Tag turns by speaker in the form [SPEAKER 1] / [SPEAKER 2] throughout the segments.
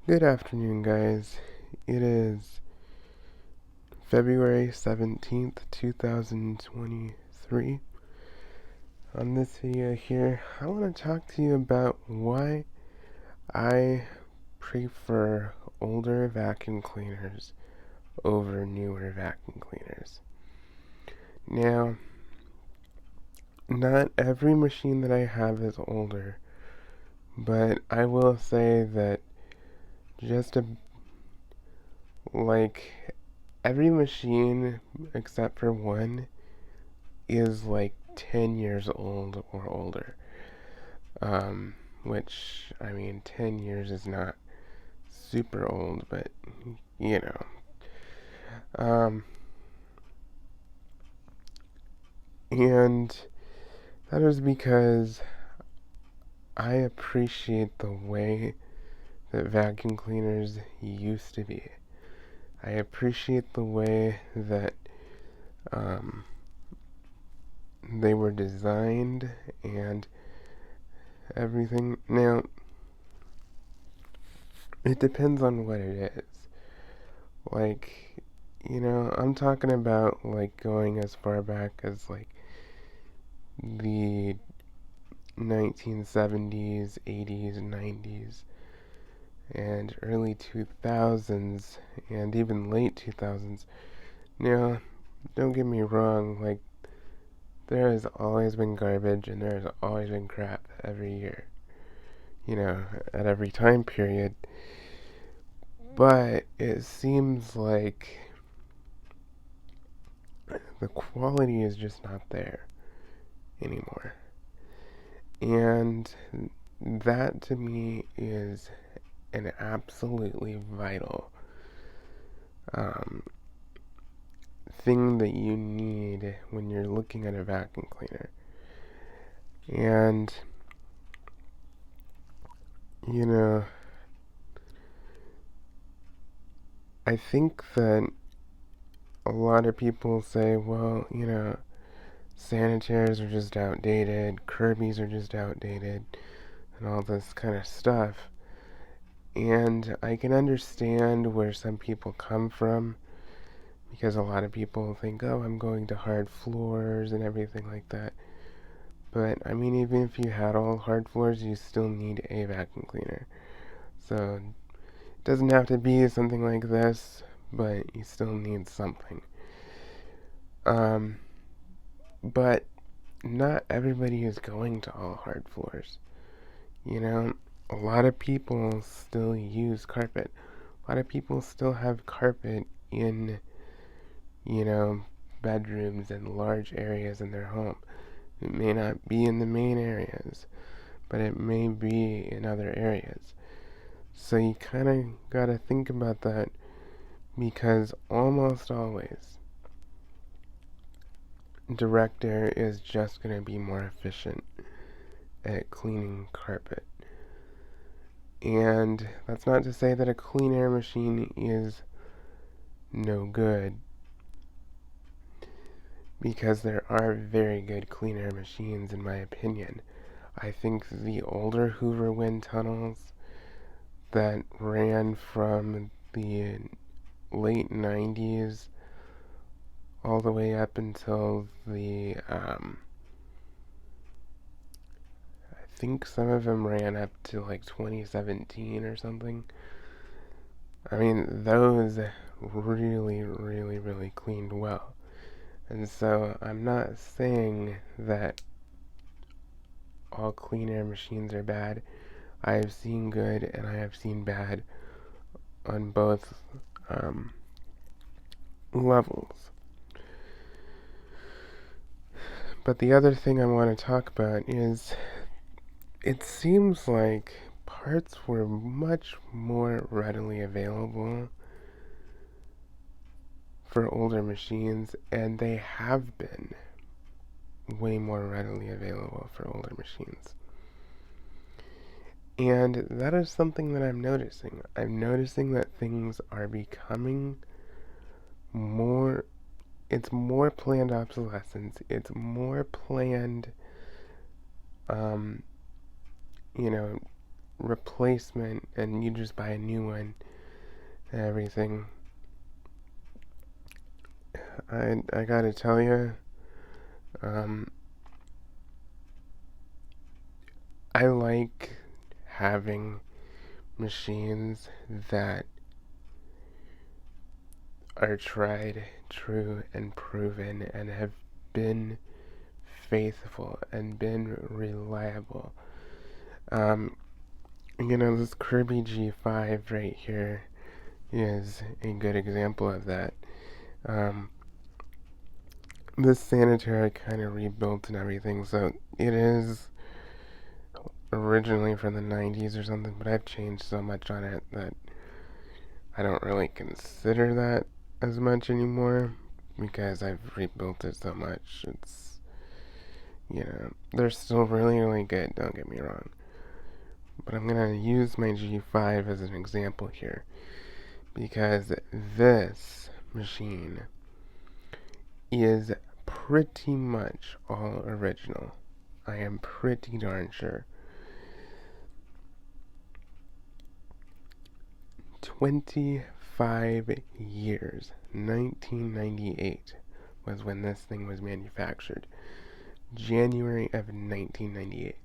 [SPEAKER 1] Good afternoon, guys. It is February 17th, 2023. On this video here, I want to talk to you about why I prefer older vacuum cleaners over newer vacuum cleaners. Now, not every machine that I have is older, but I will say that just like every machine except for one is like 10 years old or older. Which, I mean, 10 years is not super old, but you know. Um, and that is because I appreciate the way that vacuum cleaners used to be. I appreciate the way that um, they were designed and everything. Now, it depends on what it is. Like, I'm talking about like going as far back as like the 1970s, 80s, 90s, and early 2000s, and even late 2000s. Now, don't get me wrong, like, there has always been garbage and there has always been crap every year, at every time period. But it seems like the quality is just not there anymore. And that to me is an absolutely vital um, thing that you need when you're looking at a vacuum cleaner. And, you know, I think that a lot of people say, well, sanitaires are just outdated, Kirby's are just outdated, and all this kind of stuff. And I can understand where some people come from because a lot of people think, oh, I'm going to hard floors and everything like that. But, I mean, even if you had all hard floors, you still need a vacuum cleaner. So, it doesn't have to be something like this, but you still need something. Um, but not everybody is going to all hard floors. A lot of people still use carpet. A lot of people still have carpet in, you know, bedrooms and large areas in their home. It may not be in the main areas, but it may be in other areas. So you kind of got to think about that because almost always direct air is just going to be more efficient at cleaning carpet. And that's not to say that a clean air machine is no good, because there are very good clean air machines in my opinion. I think the older Hoover wind tunnels that ran from the late 90s all the way up until I think some of them ran up to like 2017 or something. I mean, those really, really, really cleaned well. And so I'm not saying that all clean air machines are bad. I have seen good and I have seen bad on both levels. But the other thing I want to talk about is it seems like parts were much more readily available for older machines, and they have been way more readily available for older machines. And that is something that I'm noticing. I'm noticing that things are becoming more, it's more planned obsolescence, it's more planned, um, you know, replacement and you just buy a new one and everything. I gotta tell you, um, I like having machines that are tried, true, and proven and have been faithful and been reliable. This Kirby G5 right here is a good example of that. This sanitary kind of rebuilt and everything, so it is originally from the 90s or something, but I've changed so much on it that I don't really consider that as much anymore because I've rebuilt it so much. They're still really, really good, don't get me wrong. But I'm going to use my G5 as an example here because this machine is pretty much all original. I am pretty darn sure. 25 years, 1998 was when this thing was manufactured. January of 1998.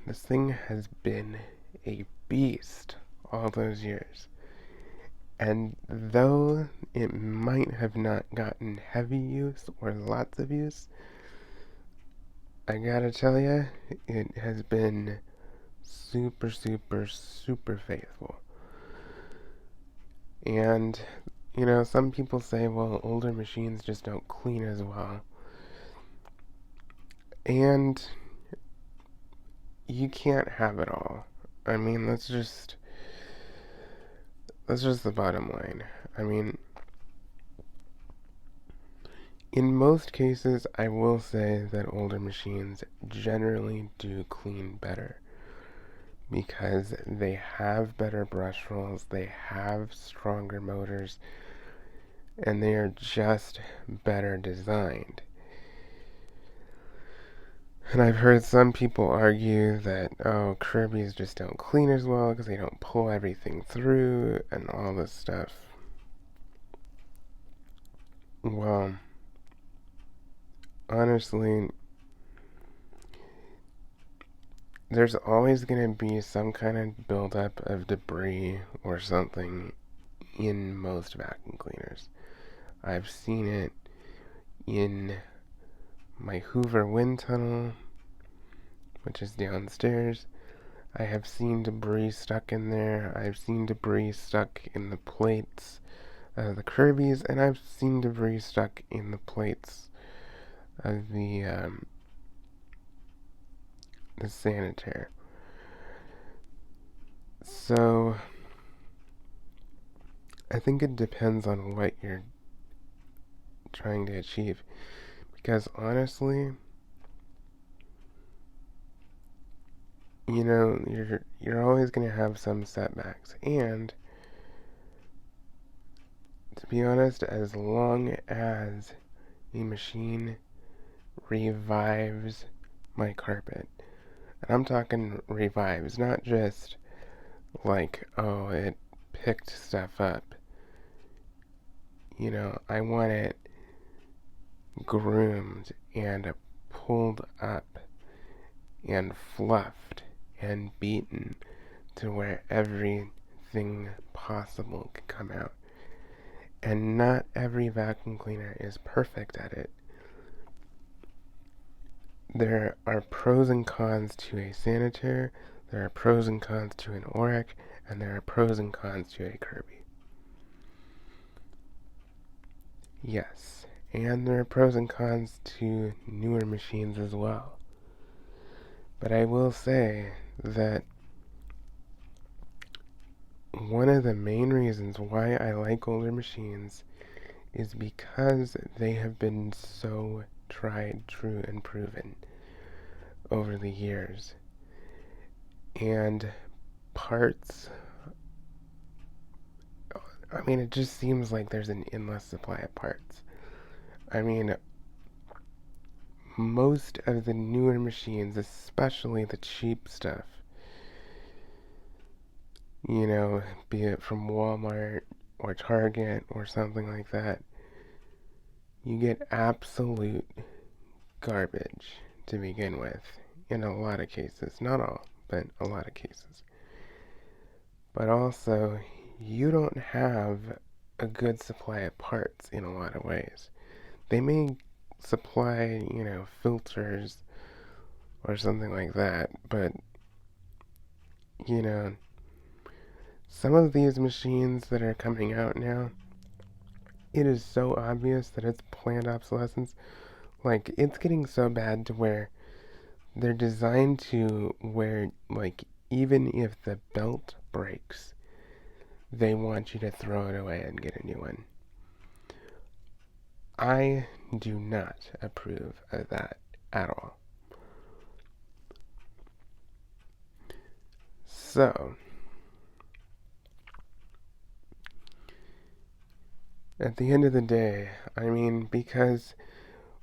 [SPEAKER 1] This thing has been a beast all those years. And though it might have not gotten heavy use or lots of use, I gotta tell you, it has been super, super, super faithful. And, some people say, well, older machines just don't clean as well. And you can't have it all. I mean, that's just the bottom line. I mean, in most cases, I will say that older machines generally do clean better because they have better brush rolls, they have stronger motors, and they are just better designed. And I've heard some people argue that, oh, Kirby's just don't clean as well because they don't pull everything through and all this stuff. Well, honestly, there's always going to be some kind of buildup of debris or something in most vacuum cleaners. I've seen it in my Hoover wind tunnel, which is downstairs. I have seen debris stuck in there. I've seen debris stuck in the plates of the Kirby's, and I've seen debris stuck in the plates of the sanitaire. So I think it depends on what you're trying to achieve, because honestly, you're always going to have some setbacks, and to be honest, as long as a machine revives my carpet, and I'm talking revives, not just like, oh, it picked stuff up. I want it groomed and pulled up and fluffed and beaten to where everything possible can come out. And not every vacuum cleaner is perfect at it. There are pros and cons to a sanitaire, there are pros and cons to an Oreck, and there are pros and cons to a Kirby. Yes, and there are pros and cons to newer machines as well. But I will say that one of the main reasons why I like older machines is because they have been so tried, true, and proven over the years. And parts, it just seems like there's an endless supply of parts. most of the newer machines, especially the cheap stuff, be it from Walmart or Target or something like that, you get absolute garbage to begin with in a lot of cases. Not all, but a lot of cases. But also, you don't have a good supply of parts in a lot of ways. They may supply, filters or something like that, but, you know, some of these machines that are coming out now, it is so obvious that it's planned obsolescence. Like, it's getting so bad to where they're designed to where, like, even if the belt breaks, they want you to throw it away and get a new one. I do not approve of that at all. So, at the end of the day, because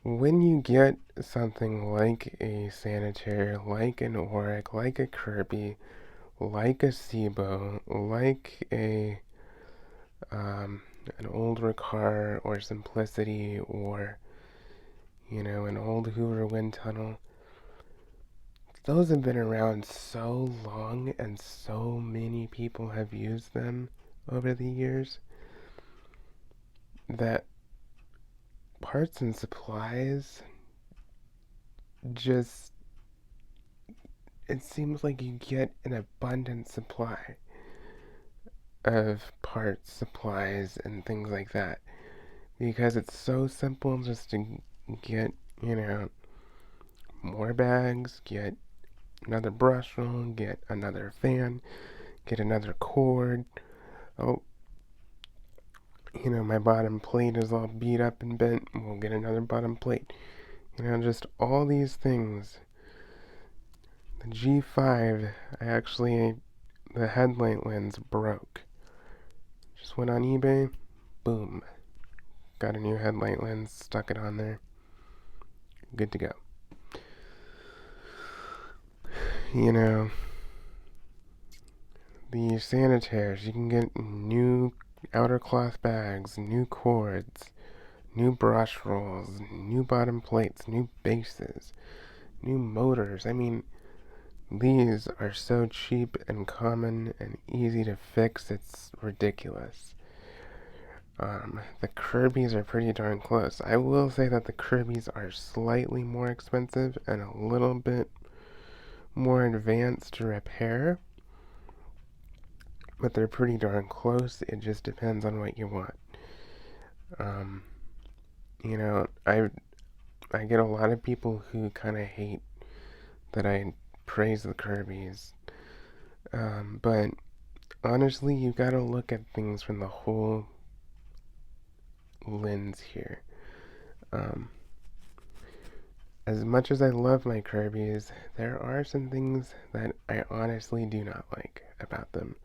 [SPEAKER 1] when you get something like a Sanitaire, like an Auric, like a Kirby, like a Cibo, like an old Riccar or Simplicity or, an old Hoover wind tunnel, those have been around so long and so many people have used them over the years that parts and supplies just, it seems like you get an abundant supply of parts, supplies, and things like that because it's so simple just to get, more bags, get another brush roll, get another fan, get another cord. Oh, my bottom plate is all beat up and bent. We'll get another bottom plate. Just all these things. The G5, the headlight lens broke. Just went on eBay, boom. Got a new headlight lens, stuck it on there. Good to go. The Sanitaires, you can get new outer cloth bags, new cords, new brush rolls, new bottom plates, new bases, new motors. These are so cheap and common and easy to fix, it's ridiculous. The Kirby's are pretty darn close. I will say that the Kirby's are slightly more expensive and a little bit more advanced to repair, but they're pretty darn close. It just depends on what you want. I get a lot of people who kind of hate that I praise the Kirby's, but honestly, you gotta look at things from the whole lens here. As much as I love my Kirby's, there are some things that I honestly do not like about them.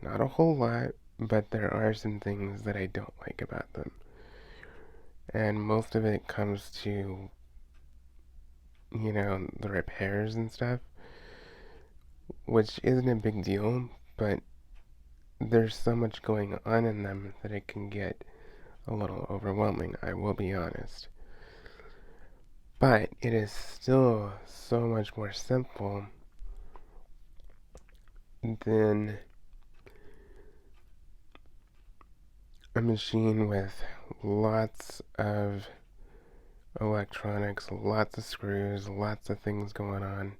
[SPEAKER 1] Not a whole lot, but there are some things that I don't like about them. And most of it comes to, the repairs and stuff, which isn't a big deal, but there's so much going on in them that it can get a little overwhelming, I will be honest. But it is still so much more simple than a machine with lots of electronics, lots of screws, lots of things going on.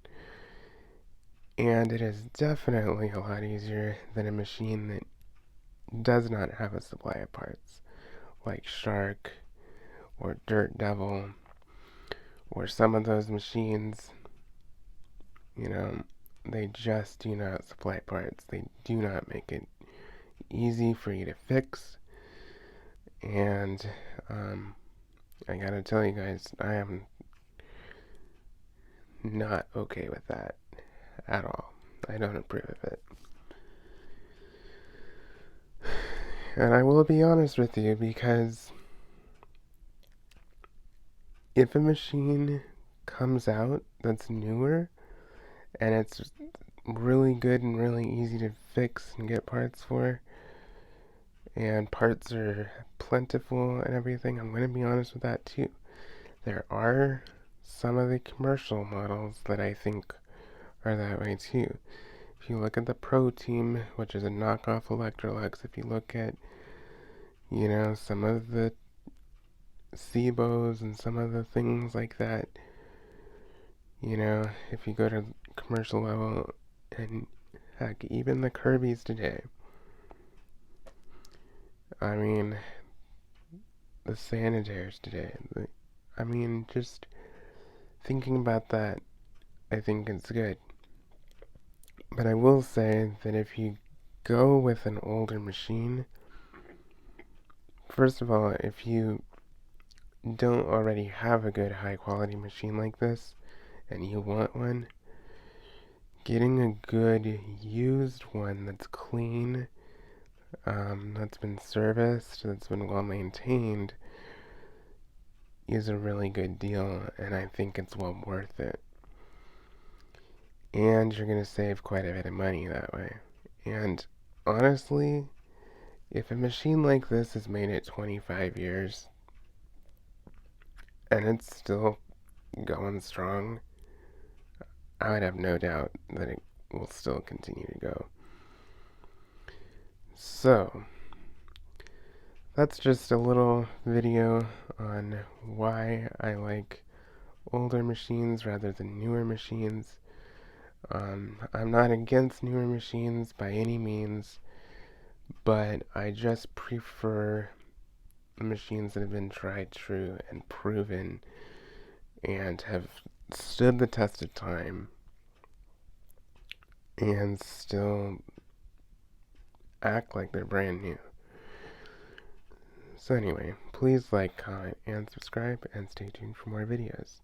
[SPEAKER 1] And it is definitely a lot easier than a machine that does not have a supply of parts, like Shark or Dirt Devil, or some of those machines, they just do not supply parts. They do not make it easy for you to fix. And I gotta tell you guys, I am not okay with that at all. I don't approve of it. And I will be honest with you because if a machine comes out that's newer and it's really good and really easy to fix and get parts for, and parts are plentiful and everything, I'm going to be honest with that too. There are some of the commercial models that I think are that way too. If you look at the Pro Team, which is a knockoff Electrolux, if you look at, some of the Sebos and some of the things like that, if you go to commercial level, and heck, even the Kirby's today. I mean, the Sanitaires today. Just thinking about that, I think it's good. But I will say that if you go with an older machine, first of all, if you don't already have a good high quality machine like this and you want one, getting a good used one that's clean, that's been serviced, that's been well maintained, is a really good deal, and I think it's well worth it. And you're going to save quite a bit of money that way. And honestly, if a machine like this is made at 25 years and it's still going strong, I would have no doubt that it will still continue to go. So, that's just a little video on why I like older machines rather than newer machines. I'm not against newer machines by any means, but I just prefer machines that have been tried true and proven and have stood the test of time and still act like they're brand new. So anyway, please like, comment, and subscribe, and stay tuned for more videos.